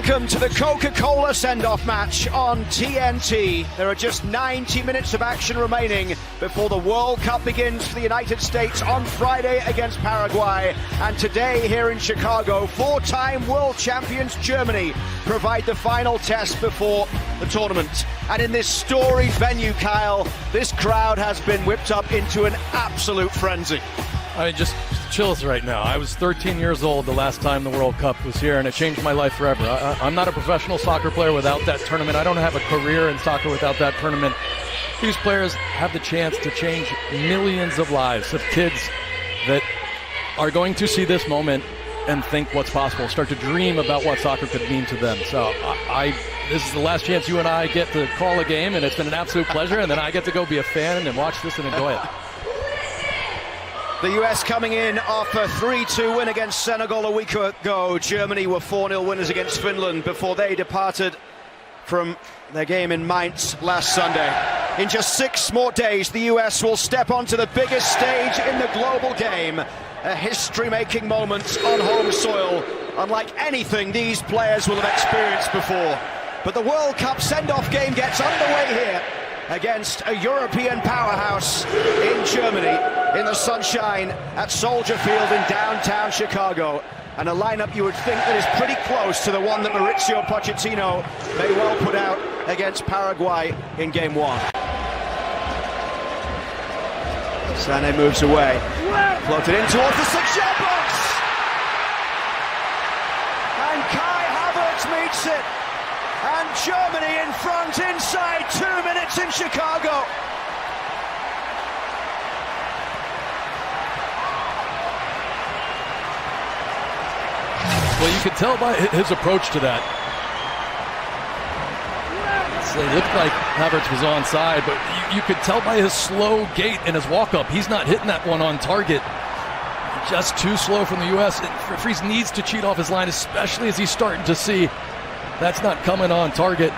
Welcome to the Coca-Cola send-off match on TNT. There are just 90 minutes of action remaining before the World Cup begins for the United States on Friday against Paraguay. And today here in Chicago, four-time world champions Germany provide the final test before the tournament. And in this storied venue, Kyle, this crowd has been whipped up into an absolute frenzy. I mean, just chills right now. I was 13 years old the last time the World Cup was here, and it changed my life forever. I'm not a professional soccer player without that tournament. I don't have a career in soccer without that tournament. These players have the chance to change millions of lives of kids that are going to see this moment and think what's possible, start to dream about what soccer could mean to them. So this is the last chance you and I get to call a game, and it's been an absolute pleasure, and then I get to go be a fan and watch this and enjoy it. The US coming in off a 3-2 win against Senegal a week ago. Germany were 4-0 winners against Finland before they departed from their game in Mainz last Sunday. In just 6 more days, the US will step onto the biggest stage in the global game. A history-making moment on home soil, unlike anything these players will have experienced before. But the World Cup send-off game gets underway here against a European powerhouse in Germany, in the sunshine at Soldier Field in downtown Chicago. And a lineup you would think that is pretty close to the one that Mauricio Pochettino may well put out against Paraguay in game 1. Sané moves away, floated in towards the 6-yard box, and Kai Havertz meets it. And Germany in front inside 2 minutes in Chicago. Well, you could tell by his approach to that. So it looked like Havertz was onside, but you could tell by his slow gait and his walk-up, he's not hitting that one on target. Just too slow from the U.S. Fries needs to cheat off his line, especially as he's starting to see that's not coming on target.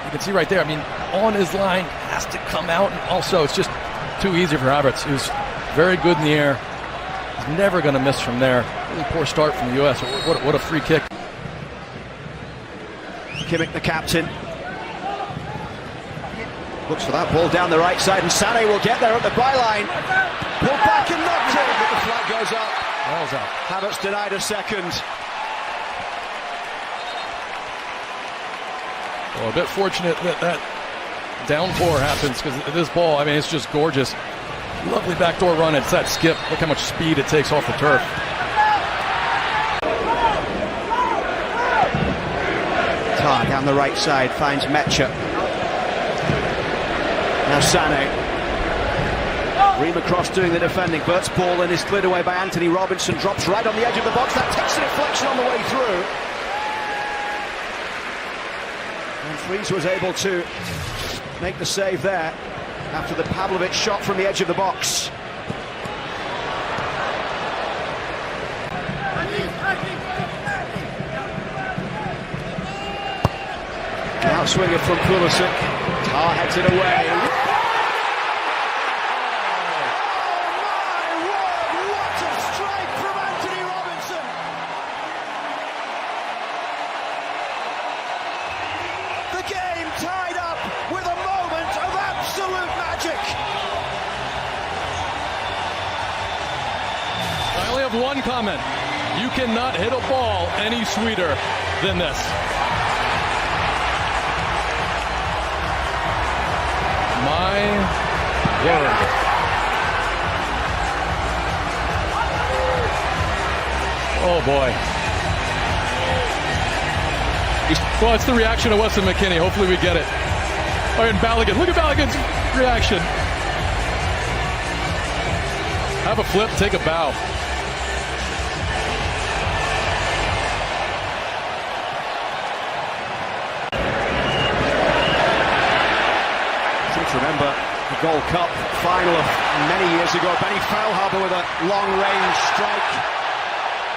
You can see right there, I mean, on his line, has to come out. And also, it's just too easy for Havertz, who's very good in the air. He's never going to miss from there. Really poor start from the U.S. What a free kick. Kimmich, the captain, looks for that ball down the right side, and Sané will get there at the byline. Pulled back and knocked in, but the flag goes up. Ball's out. Havertz denied a second. Well, a bit fortunate that downpour happens, because this ball, I mean, it's just gorgeous. Lovely backdoor run. It's that skip. Look how much speed it takes off the turf. Tar down the right side finds Mecha. Now Sané. Ream across doing the defending. Bert's ball and is cleared away by Anthony Robinson. Drops right on the edge of the box. That takes a deflection on the way through. And Fries was able to make the save there after the Pavlovic shot from the edge of the box. Outswinger from Pulisic. Tar heads it away. The game tied up with a moment of absolute magic. I only have one comment. You cannot hit a ball any sweeter than this. My word. Oh boy. Well, it's the reaction of Weston McKennie. Hopefully we get it. Oh, and Balogun. Look at Balogun's reaction. Have a flip, take a bow. Remember the Gold Cup final of many years ago. Benny Feilhaber with a long-range strike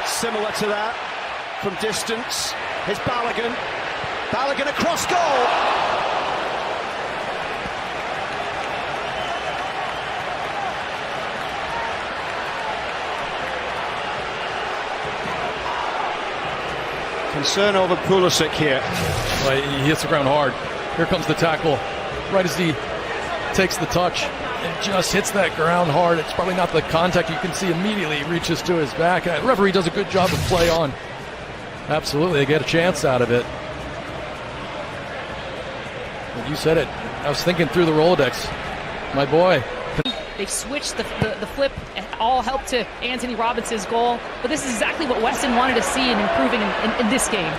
similar to that from distance. Here's Balogun. Balogun across goal. Concern over Pulisic here. Well, he hits the ground hard. Here comes the tackle. Right as he takes the touch and just hits that ground hard. It's probably not the contact. You can see immediately he reaches to his back. The referee does a good job of play on. Absolutely, they get a chance out of it. But you said it. I was thinking through the Rolodex. My boy. They've switched the flip, and all helped to Anthony Robinson's goal. But this is exactly what Weston wanted to see in improving in this game.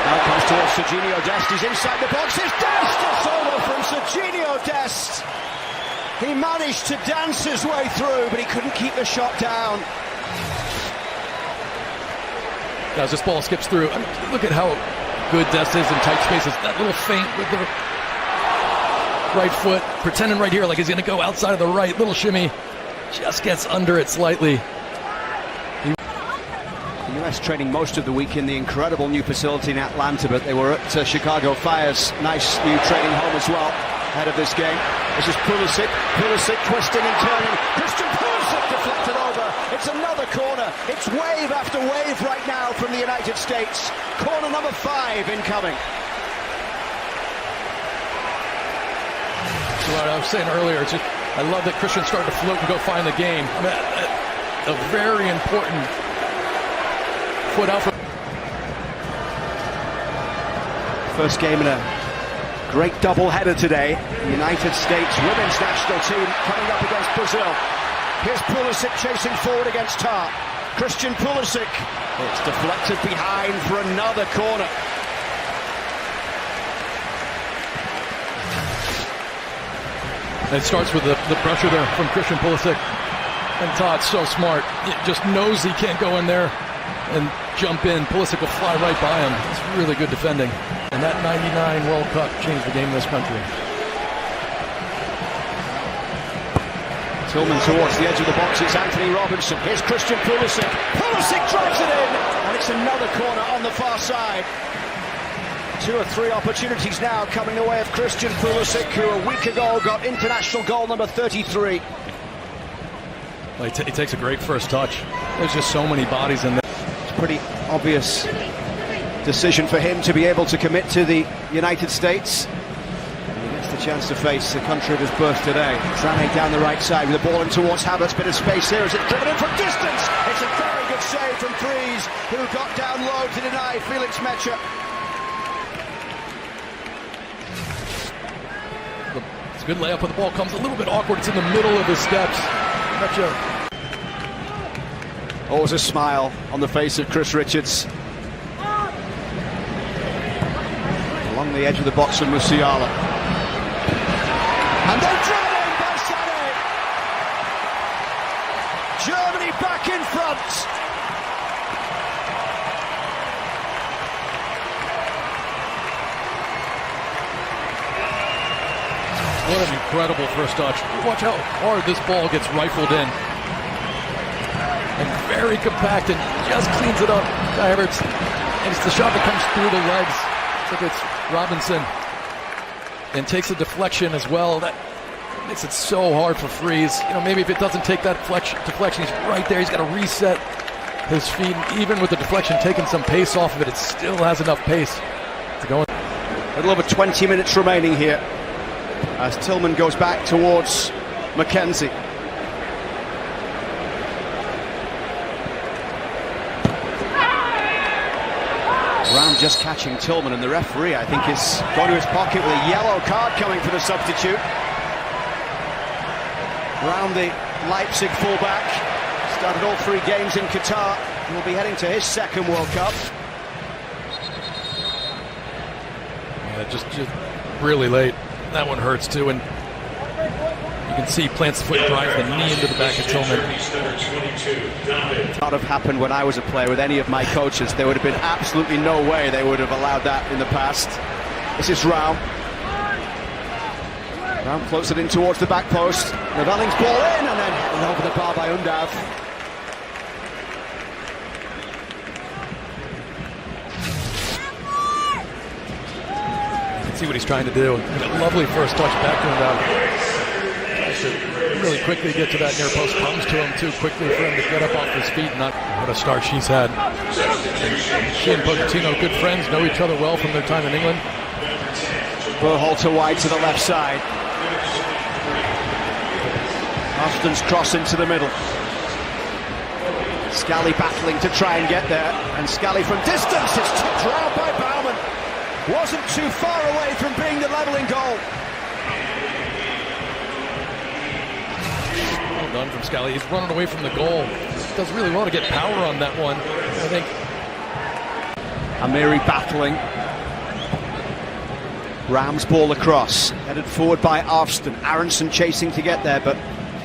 Now comes towards Serginho Dest. He's inside the box. It's Dest! A solo from Serginho Dest. He managed to dance his way through, but he couldn't keep the shot down. Guys, this ball skips through. I mean, look at how good Dest is in tight spaces. That little feint with the right foot, pretending right here like he's going to go outside of the right. Little shimmy, just gets under it slightly. The US training most of the week in the incredible new facility in Atlanta, but they were at Chicago Fire's nice new training home as well ahead of this game. This is Pulisic. Pulisic twisting and turning. Christian Pulisic deflected over. It's another corner. It's wave after wave right now from the United States. Corner number 5 incoming. So what I was saying earlier, it's just, I love that Christian started to float and go find the game. I mean, a very important foot out for first game in a great double-header today. The United States women's national team coming up against Brazil. Here's Pulisic chasing forward against Tar. Christian Pulisic. It's deflected behind for another corner. It starts with the pressure there from Christian Pulisic. And Todd's so smart. He just knows he can't go in there and jump in. Pulisic will fly right by him. It's really good defending. And that 99 World Cup changed the game in this country. Tillman towards the edge of the box. It's Anthony Robinson. Here's Christian Pulisic. Pulisic drives it in. And it's another corner on the far side. 2 or 3 opportunities now coming the way of Christian Pulisic, who a week ago got international goal number 33. Well, he takes a great first touch. There's just so many bodies in there. It's a pretty obvious decision for him to be able to commit to the United States. And he gets the chance to face the country of his birth today. Sané down the right side with the ball in towards Havertz. Bit of space here as it's driven in from distance. It's a very good save from Freeze, who got down low to deny Felix Metscher. It's a good layup, but the ball comes a little bit awkward. It's in the middle of his steps. Always a smile on the face of Chris Richards. Along the edge of the box from Musiala. And then driven in by Sané. Germany back in front. What an incredible first touch. Watch how hard this ball gets rifled in. And very compact and just cleans it up. Havertz. And it's the shot that comes through the legs. I think it's Robinson. And takes a deflection as well. That makes it so hard for Freeze. You know, maybe if it doesn't take that deflection, he's right there. He's got to reset his feet. And even with the deflection taking some pace off of it, it still has enough pace to go in. A little over 20 minutes remaining here as Tillman goes back towards McKenzie. Brown just catching Tillman, and the referee, I think, is going to his pocket with a yellow card coming for the substitute. Brown, the Leipzig fullback, started all 3 games in Qatar and will be heading to his second World Cup. Yeah, just really late. That one hurts too, and you can see he plants the foot, drives the knee into the back of Tillman. Not have happened when I was a player with any of my coaches. There would have been absolutely no way they would have allowed that in the past. This is Raum. Raum floats it in towards the back post. Nevelling's ball in, and then over the bar by Undav. See what he's trying to do. Lovely first touch back to him. really quickly get to that near post. Comes to him too quickly for him to get up off his feet. Not what a start she's had. She and Pochettino, good friends, know each other well from their time in England. Berhalter wide to the left side. Austin's cross into the middle. Scally battling to try and get there, and Scally from distance, it's tipped round by Baumann. Wasn't too far away from being the levelling goal. Well done from Scally. He's running away from the goal. Does really well to get power on that one, I think. Amiri battling. Rams ball across, headed forward by Arvston. Aronson chasing to get there, but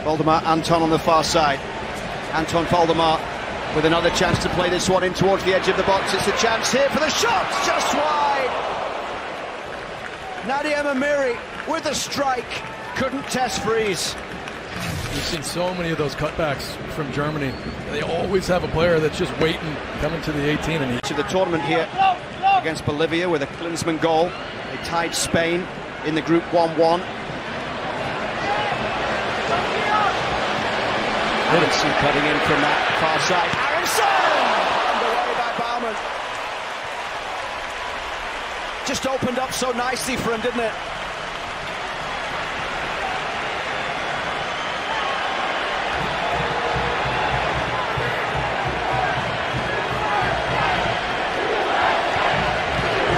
Valdemar Anton on the far side. Anton Valdemar with another chance to play this one in towards the edge of the box. It's a chance here for the shot, just wide. Nadia Amiri with a strike, couldn't test freeze. We've seen so many of those cutbacks from Germany. They always have a player that's just waiting, coming to the 18. And to the tournament here against Bolivia with a Klinsmann goal. They tied Spain in the group 1-1. Aronson cutting in from that far side. Aronson! Underway by Baumann. Just opened up so nicely for him, didn't it?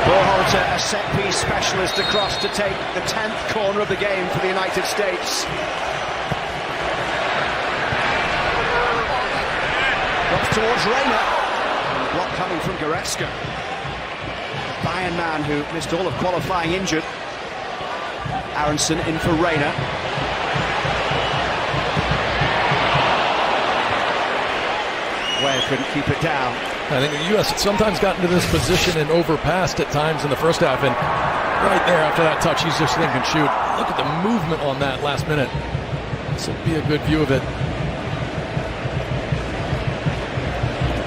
Berhalter, a set-piece specialist across to take the 10th corner of the game for the United States. Drops towards Reina. Block coming from Goretzka. Bayern man who missed all of qualifying injured. Aronson in for Reina. Ware couldn't keep it down. I think the U.S. sometimes got into this position and overpassed at times in the first half, and right there after that touch, he's just thinking, shoot, look at the movement on that last minute. This will be a good view of it.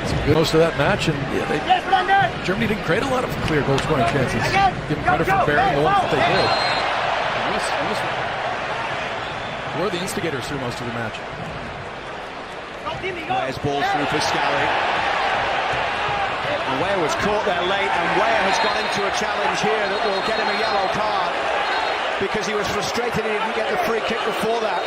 It's a good most of that match, and yeah, Germany didn't create a lot of clear goal scoring chances. Give them credit for bearing the ones that they did. We're the instigators through most of the match. Ware's ball through for Scally. Ware was caught there late, and Ware has gone into a challenge here that will get him a yellow card because he was frustrated he didn't get the free kick before that.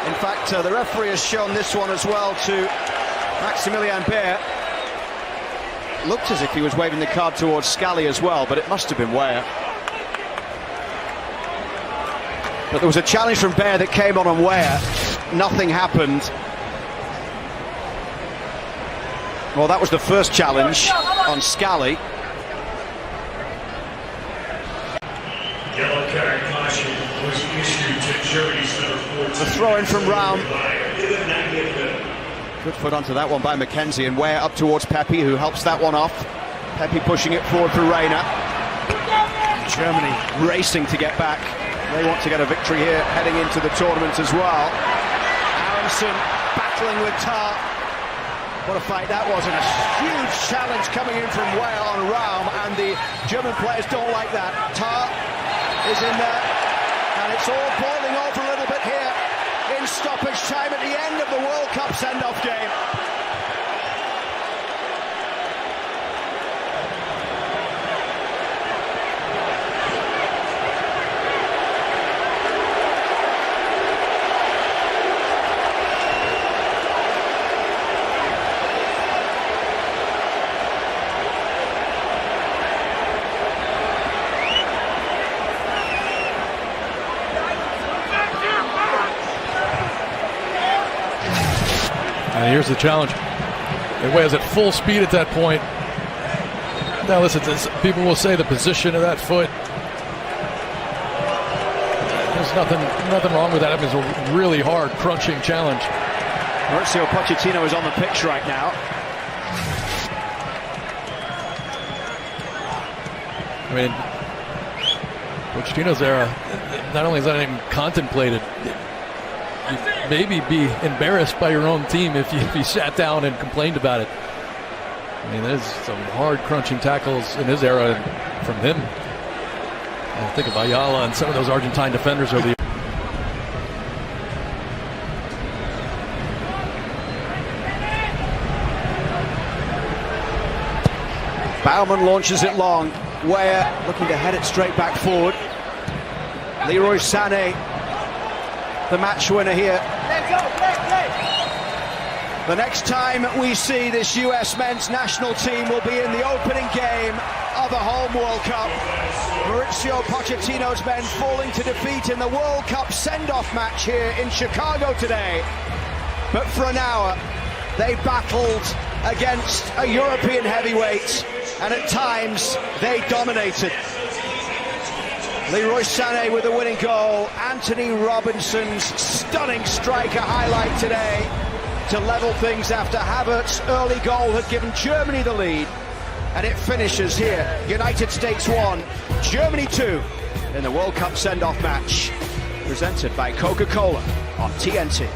In fact, the referee has shown this one as well to Maximilian Baer. Looked as if he was waving the card towards Scally as well, but it must have been Ware. But there was a challenge from Baer that came on Ware. Nothing happened. Well, that was the first challenge on Scally. Yellow card caution was issued to Germany's number 14. The throw in from Raum. Good foot onto that one by McKenzie, and Ware up towards Pepe, who helps that one off. Pepe pushing it forward for Reina. Germany racing to get back. They want to get a victory here, heading into the tournament as well. Aronson battling with Tar. What a fight that was, and a huge challenge coming in from Ware on Raum, and the German players don't like that. Tar is in there, and it's all boiling over a little bit here in stoppage time at the end of the World Cup send-off game. And here's the challenge. It was at full speed at that point. Now listen, people will say the position of that foot. There's nothing wrong with that. I mean, it's a really hard, crunching challenge. Mauricio Pochettino is on the pitch right now. I mean, Pochettino's era, not only is that even contemplated, you'd maybe be embarrassed by your own team if you sat down and complained about it. I mean, there's some hard crunching tackles in his era from him. I think of Ayala and some of those Argentine defenders over the Baumann launches it long. Weah looking to head it straight back forward. Leroy Sané, the match winner here. The next time we see this US men's national team will be in the opening game of a home World Cup. Mauricio Pochettino's men falling to defeat in the World Cup send-off match here in Chicago today. But for an hour, they battled against a European heavyweight, and at times they dominated. Leroy Sané with the winning goal. Anthony Robinson's stunning striker highlight today to level things after Havertz's early goal had given Germany the lead. And it finishes here. United States 1, Germany 2 in the World Cup send-off match. Presented by Coca-Cola on TNT.